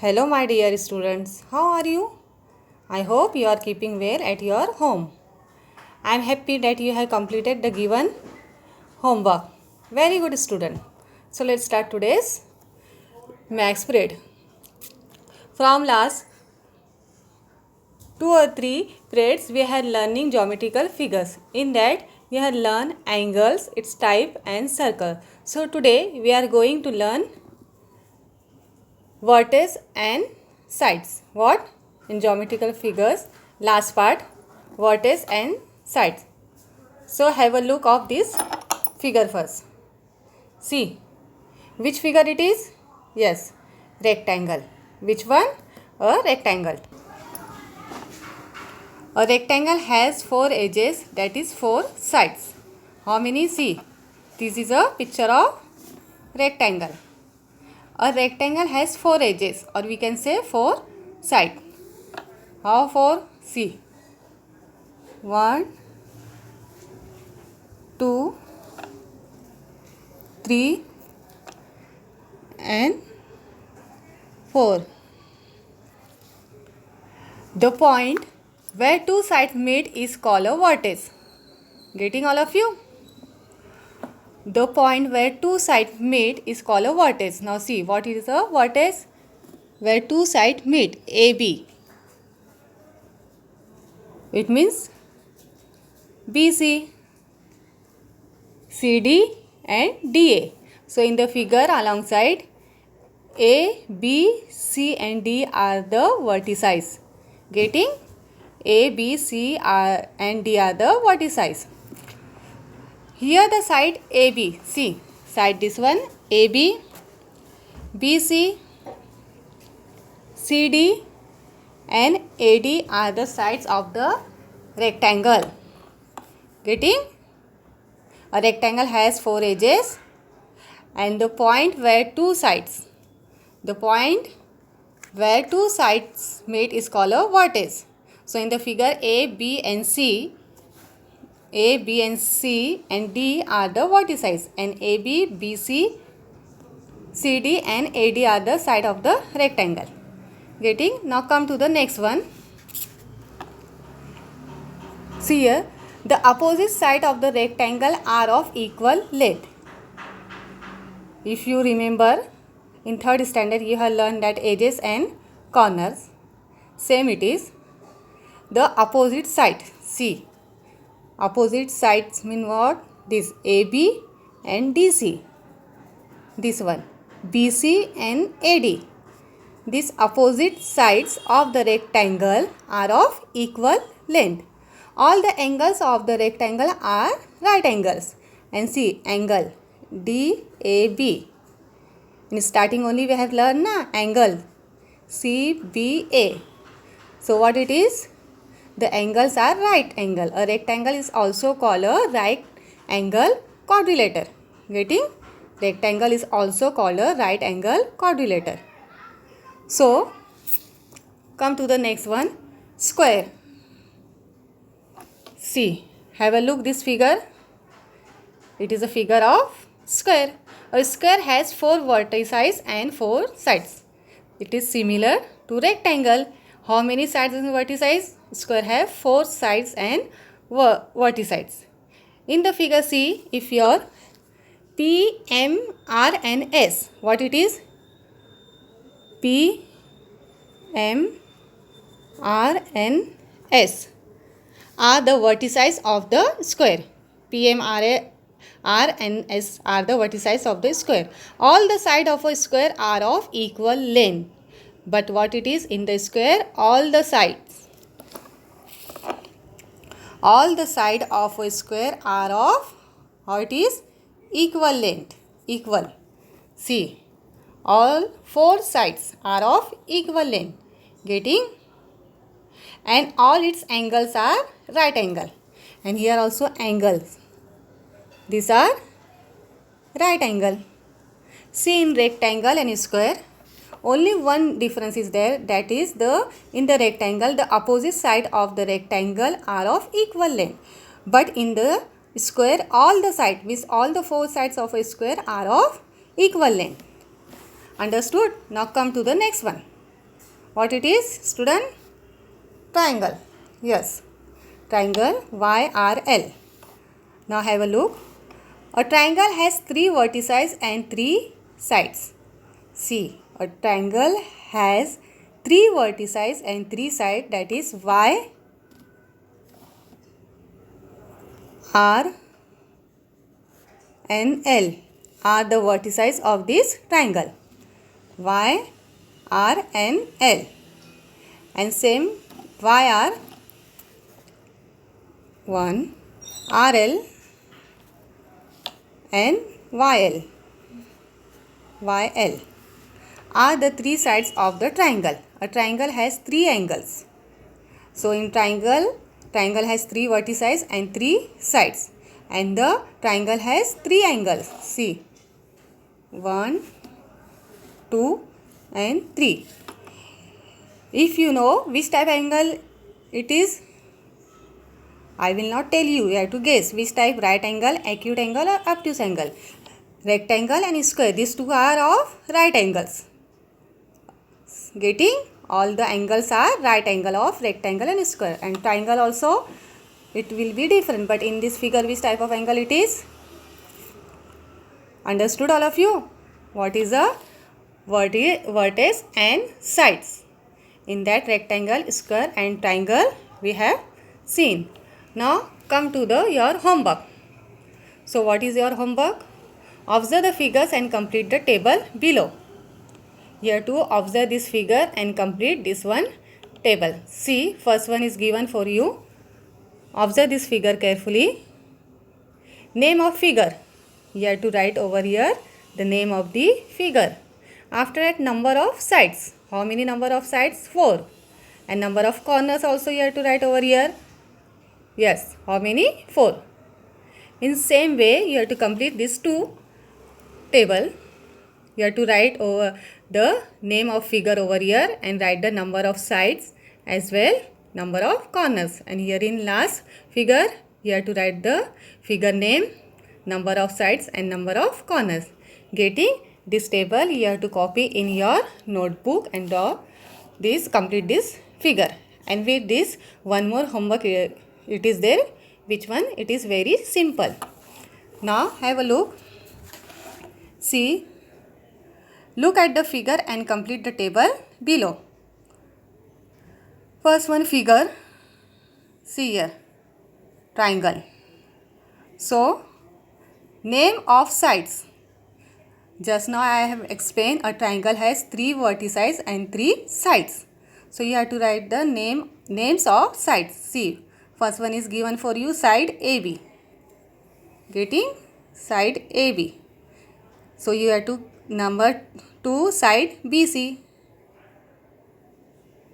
Hello, my dear students. How are you? I hope you are keeping well at your home. I am happy that you have completed the given homework. Very good, student. So, let's start today's maths period. From last 2 or 3 periods, we had learning geometrical figures. In that, we had learned angles, its type, and circle. So, today we are going to learn vertex and sides. What? In geometrical figures, last part, vertex and sides. So have a look of this figure first. See, which figure it is? Yes, rectangle. Which one? A rectangle. A rectangle has 4 edges, that is 4 sides. How many? See, this is a picture of rectangle. A rectangle has 4 edges, or we can say 4 sides. How 4? See. 1, 2, 3 and 4. The point where two sides meet is called a vertex. Getting all of you? The point where two sides meet is called a vertex. Now see, what is a vertex? Where two sides meet, AB. It means BC, CD and DA. So in the figure alongside A, B, C and D are the vertices. Getting? A, B, C and D are the vertices. Here the side AB. See, side this one AB, BC, CD and AD are the sides of the rectangle. Getting? A rectangle has 4 edges and the point where two sides meet is called a vertex. So in the figure A, B and C and D are the vertices and AB, BC, CD and AD are the side of the rectangle. Getting? Now come to the next one. See here, the opposite side of the rectangle are of equal length. If you remember, in 3rd standard you have learned that edges and corners. Same it is. The opposite side. See, opposite sides mean what? This AB and DC. This one BC and AD. These opposite sides of the rectangle are of equal length. All the angles of the rectangle are right angles. And see, angle DAB. In starting only we have learned angle CBA. So what it is? The angles are right angle. A rectangle is also called a right angle quadrilateral. Getting? Rectangle is also called a right angle quadrilateral. So, come to the next one, square. See, have a look this figure. It is a figure of square. A square has 4 vertices and 4 sides. It is similar to rectangle. How many sides and vertices? Square have 4 sides and vertices. In the figure see, if your P, M, R and S, what it is? P, M, R and S are the vertices of the square. P, M, R and S are the vertices of the square. All the sides of a square are of equal length. But what it is in the square? All the sides of a square are of, how it is? Equal length. Equal. See, all 4 sides are of equal length. Getting? And all its angles are right angle. And here also angles. These are right angle. See, in rectangle and square, only one difference is there. That is, in the rectangle, the opposite side of the rectangle are of equal length. But in the square, all the sides, means all the 4 sides of a square are of equal length. Understood? Now come to the next one. What it is, student? Triangle. Yes, triangle YRL. Now have a look. A triangle has 3 vertices and 3 sides. See, a triangle has 3 vertices and 3 sides, that is Y, R and L are the vertices of this triangle. Y, R and L. And same YR 1, RL and YL are the 3 sides of the triangle. A triangle has 3 angles. So in triangle has 3 vertices and 3 sides. And the triangle has 3 angles. See, 1, 2 and 3. If you know which type angle it is, I will not tell you. You have to guess which type: right angle, acute angle or obtuse angle. Rectangle and square, these two are of right angles. Getting? All the angles are right angle of rectangle and square. And triangle also, it will be different. But in this figure, which type of angle it is? Understood all of you? What is a vertex and sides? In that rectangle, square and triangle we have seen. Now come to your homework. So what is your homework? Observe the figures and complete the table below. You have to observe this figure and complete this one table. See, first one is given for you. Observe this figure carefully. Name of figure. You have to write over here the name of the figure. After that, number of sides. How many number of sides? 4. And number of corners also you have to write over here. Yes, how many? 4. In same way, you have to complete this 2 table. You have to write over the name of figure over here and write the number of sides as well number of corners. And here in last figure, you have to write the figure name, number of sides and number of corners. Getting this table, you have to copy in your notebook and draw this, complete this figure. And with this, one more homework it is there. Which one? It is very simple. Now have a look. See, look at the figure and complete the table below. First one figure, see here, triangle. So, name of sides. Just now I have explained a triangle has 3 vertices and 3 sides. So, you have to write the names of sides. See, first one is given for you, side AB. Getting? Side AB. So, you have to number 2 side BC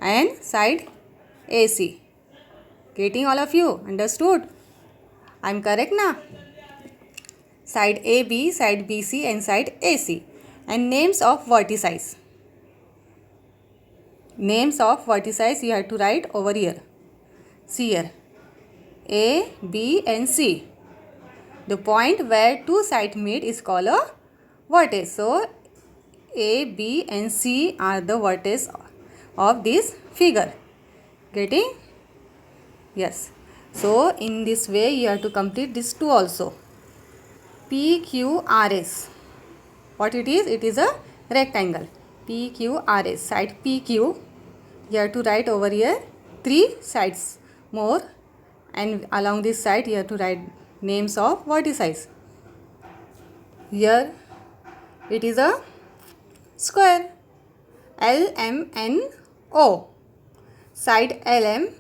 and side AC. Getting all of you? Understood? I am correct now? Side AB, side BC and side AC. And names of vertices. Names of vertices you have to write over here. See here. A, B and C. The point where 2 sides meet is called a vertex. So, A, B and C are the vertices of this figure. Getting? Yes. So, in this way you have to complete this 2 also. PQRS. What it is? It is a rectangle. PQRS. Side PQ. You have to write over here 3 sides more. And along this side you have to write names of vertices. Here it is a square. LMNO. Side LM.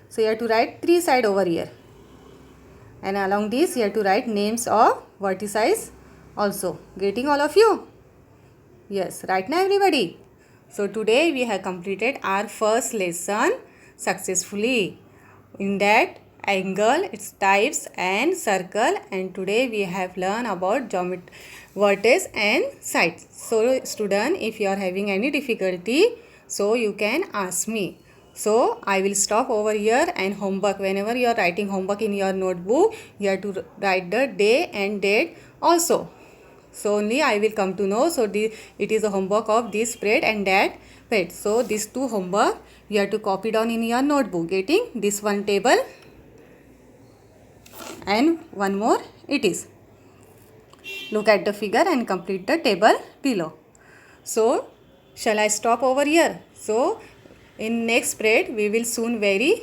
So you have to write 3 sides over here. And along this you have to write names of vertices also. Getting all of you? Yes, right now everybody. So today we have completed our first lesson successfully. In that, angle, its types and circle, and today we have learned about geometry, vertex and sides. So student, if you are having any difficulty, so you can ask me. So I will stop over here, and homework, whenever you are writing homework in your notebook, you have to write the day and date also. So only I will come to know. So it is a homework of this spread and that spread. So these two homework you have to copy down in your notebook. Getting this one table and one more it is. Look at the figure and complete the table below. So shall I stop over here? So in next spread we will soon very